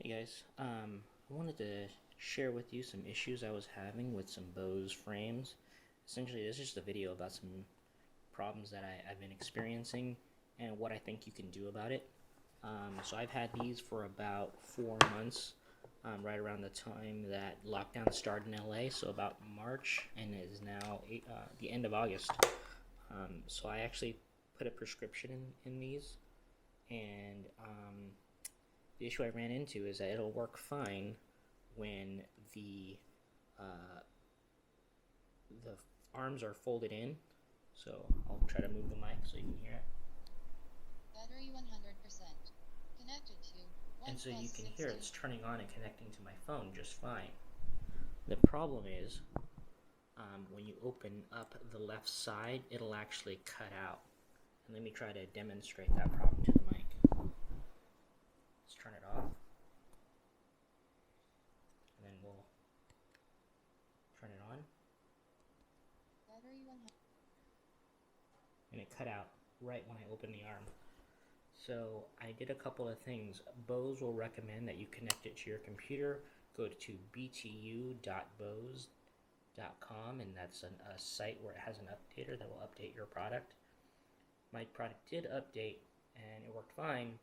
Hey guys, I wanted to share with you some issues I was having with some Bose frames. Essentially, this is just a video about some problems that I've been experiencing and what I think you can do about it. So I've had these for about 4 months, right around the time that lockdown started in LA, so about March, and it is now the end of August. So I actually put a prescription in these, and the issue I ran into is that it'll work fine when uh, the arms are folded in. So I'll try to move the mic so you can hear it. Battery 100%. Connected to And 1 so you plus can 16. hear it's turning on and connecting to my phone just fine. The problem is when you open up the left side, it'll actually cut out. And let me try to demonstrate that problem to the mic. Let's turn it off. And then we'll turn it on. Battery 100. And it cut out right when I opened the arm. So I did a couple of things. Bose will recommend that you connect it to your computer. Go to btu.bose.com, and that's a site where it has an updater that will update your product. My product did update, and it worked fine.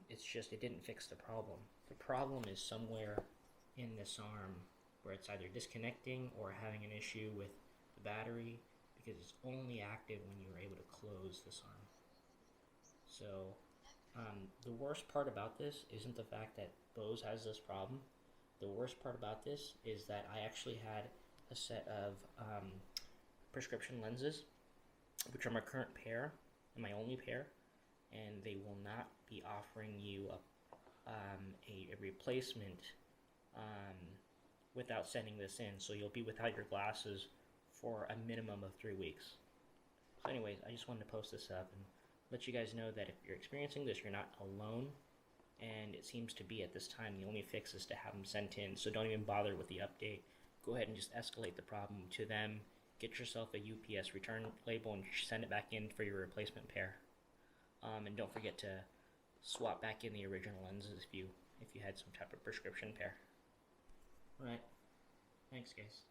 It's just it didn't fix the problem. The problem is somewhere in this arm where it's either disconnecting or having an issue with the battery, because it's only active when you're able to close this arm. So the worst part about this isn't the fact that Bose has this problem. The worst part about this is that I actually had a set of prescription lenses, which are my current pair and my only pair, and they will not be offering you a replacement without sending this in. So you'll be without your glasses for a minimum of 3 weeks. So anyways, I just wanted to post this up and let you guys know that if you're experiencing this, you're not alone, and it seems to be at this time the only fix is to have them sent in. So don't even bother with the update. Go ahead and just escalate the problem to them. Get yourself a UPS return label and send it back in for your replacement pair. And don't forget to swap back in the original lenses if you had some type of prescription pair. All right. Thanks, guys.